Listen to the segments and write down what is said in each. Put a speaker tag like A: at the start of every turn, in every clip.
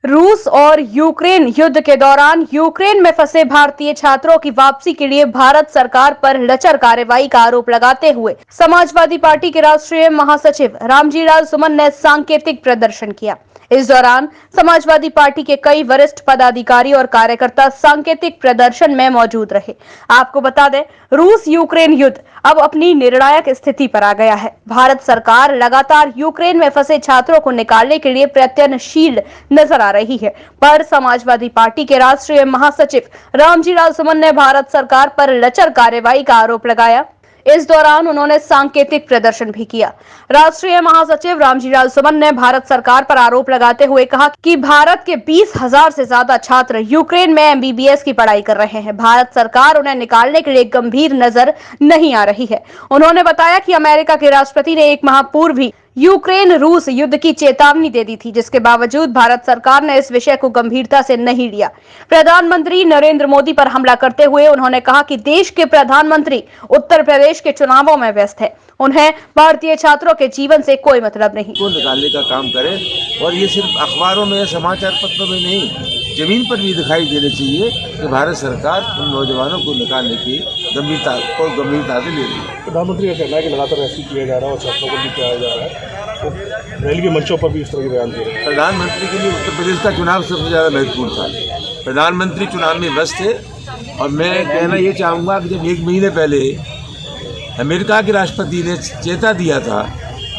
A: रूस और यूक्रेन युद्ध के दौरान यूक्रेन में फंसे भारतीय छात्रों की वापसी के लिए भारत सरकार पर लचर कार्रवाई का आरोप लगाते हुए समाजवादी पार्टी के राष्ट्रीय महासचिव रामजी लाल सुमन ने सांकेतिक प्रदर्शन किया। इस दौरान समाजवादी पार्टी के कई वरिष्ठ पदाधिकारी और कार्यकर्ता सांकेतिक प्रदर्शन में मौजूद रहे। आपको बता दें, रूस यूक्रेन युद्ध अब अपनी निर्णायक स्थिति पर आ गया है। भारत सरकार लगातार यूक्रेन में फंसे छात्रों को निकालने के लिए प्रयत्नशील नजर आ रही है, पर समाजवादी पार्टी के राष्ट्रीय महासचिव रामजी लाल सुमन ने भारत सरकार पर लचर कार्रवाई का आरोप लगाया। इस दौरान उन्होंने सांकेतिक प्रदर्शन भी किया। राष्ट्रीय महासचिव रामजी लाल सुमन ने भारत सरकार पर आरोप लगाते हुए कहा कि भारत के 20,000 से ज्यादा छात्र यूक्रेन में MBBS की पढ़ाई कर रहे हैं। भारत सरकार उन्हें निकालने के लिए गंभीर नजर नहीं आ रही है। उन्होंने बताया कि अमेरिका के राष्ट्रपति ने 1 माह पूर्व भी यूक्रेन रूस युद्ध की चेतावनी दे दी थी, जिसके बावजूद भारत सरकार ने इस विषय को गंभीरता से नहीं लिया। प्रधानमंत्री नरेंद्र मोदी पर हमला करते हुए उन्होंने कहा कि देश के प्रधानमंत्री उत्तर प्रदेश के चुनावों में व्यस्त है, उन्हें भारतीय छात्रों के जीवन से कोई मतलब नहीं।
B: को निकालने का काम करें, और ये सिर्फ अखबारों में या समाचार पत्रों में नहीं, जमीन पर भी दिखाई देना चाहिए कि भारत सरकार उन नौजवानों को निकालने की गंभीरता से ले रही है।
C: प्रधानमंत्री का कहना है कि लगातार रेस्क्यू किया जा रहा है और छात्रों को भी किया जा रहा है, तो रैली के मंचों पर भी इस तरह के बयान दे रहे हैं।
B: प्रधानमंत्री के लिए उत्तर प्रदेश का चुनाव सबसे ज़्यादा महत्वपूर्ण था। प्रधानमंत्री चुनाव में व्यस्त थे, और मैं कहना ये चाहूँगा कि जब 1 महीने पहले अमेरिका के राष्ट्रपति ने चेता दिया था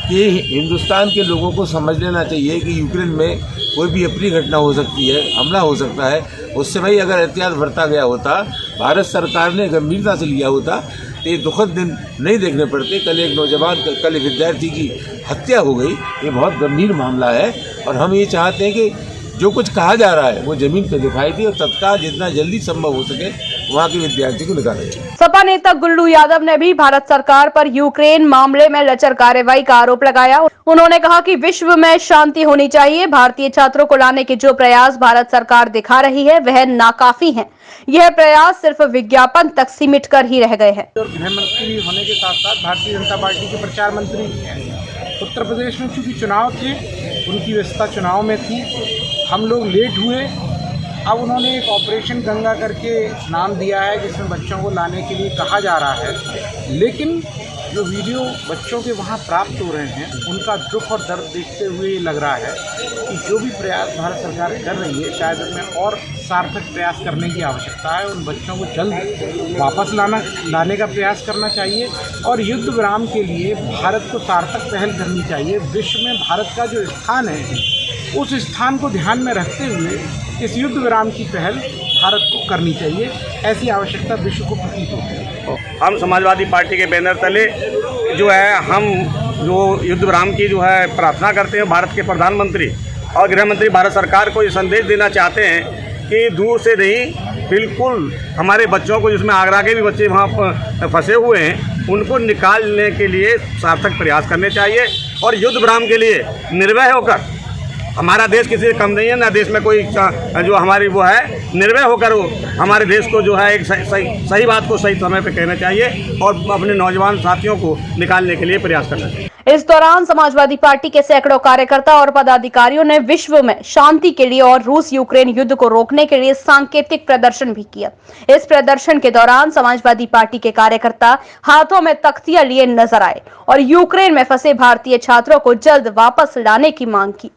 B: कि हिंदुस्तान के लोगों को समझ लेना चाहिए कि यूक्रेन में कोई भी अपनी घटना हो सकती है, हमला हो सकता है, उससे भाई अगर एहतियात बरता गया होता, भारत सरकार ने गंभीरता से लिया होता, तो ये दुखद दिन नहीं देखने पड़ते। कल एक नौजवान, कल एक विद्यार्थी की हत्या हो गई। ये बहुत गंभीर मामला है, और हम ये चाहते हैं कि जो कुछ कहा जा रहा है वो जमीन पर दिखाई दे, और तत्काल जितना जल्दी संभव हो सके वहाँ के विद्यार्थी को निकाला जाए।
A: सपा नेता गुल्लू यादव ने भी भारत सरकार पर यूक्रेन मामले में लचर कार्रवाई का आरोप लगाया। उन्होंने कहा कि विश्व में शांति होनी चाहिए। भारतीय छात्रों को लाने के जो प्रयास भारत सरकार दिखा रही है वह नाकाफी हैं। यह प्रयास सिर्फ विज्ञापन तक सीमित कर ही रह गए हैं।
D: गृह मंत्री होने के साथ साथ भारतीय जनता पार्टी के प्रचार मंत्री हैं। उत्तर प्रदेश में चूंकि चुनाव थे, उनकी व्यस्तता चुनाव में थी, हम लोग लेट हुए। अब उन्होंने एक ऑपरेशन गंगा करके नाम दिया है, जिसमें बच्चों को लाने के लिए कहा जा रहा है, लेकिन जो वीडियो बच्चों के वहाँ प्राप्त हो रहे हैं, उनका दुख और दर्द देखते हुए ये लग रहा है कि जो भी प्रयास भारत सरकार कर रही है, शायद उनमें और सार्थक प्रयास करने की आवश्यकता है। उन बच्चों को जल्द वापस लाने का प्रयास करना चाहिए, और युद्ध विराम के लिए भारत को सार्थक पहल करनी चाहिए। विश्व में भारत का जो स्थान है, उस स्थान को ध्यान में रखते हुए इस युद्ध विराम की पहल भारत को करनी चाहिए। ऐसी आवश्यकता विश्व को प्रतीत होती है।
E: हम समाजवादी पार्टी के बैनर तले जो है, हम जो युद्ध विराम की जो है प्रार्थना करते हैं, भारत के प्रधानमंत्री और गृह मंत्री भारत सरकार को ये संदेश देना चाहते हैं कि दूर से नहीं, बिल्कुल हमारे बच्चों को, जिसमें आगरा के भी बच्चे वहाँ फंसे हुए हैं, उनको निकालने के लिए सार्थक प्रयास करने चाहिए। और युद्ध विराम के लिए निर्भय होकर, हमारा देश किसी से कम नहीं है, ना देश में कोई जो हमारी वो है, निर्भय होकर वो हमारे देश को जो है एक सही बात को सही समय पे कहना चाहिए, और अपने नौजवान साथियों को निकालने के लिए प्रयास करना चाहिए।
A: इस दौरान समाजवादी पार्टी के सैकड़ों कार्यकर्ता और पदाधिकारियों ने विश्व में शांति के लिए और रूस यूक्रेन युद्ध को रोकने के लिए सांकेतिक प्रदर्शन भी किया। इस प्रदर्शन के दौरान समाजवादी पार्टी के कार्यकर्ता हाथों में तख्तियां लिए नजर आए और यूक्रेन में फंसे भारतीय छात्रों को जल्द वापस लाने की मांग की।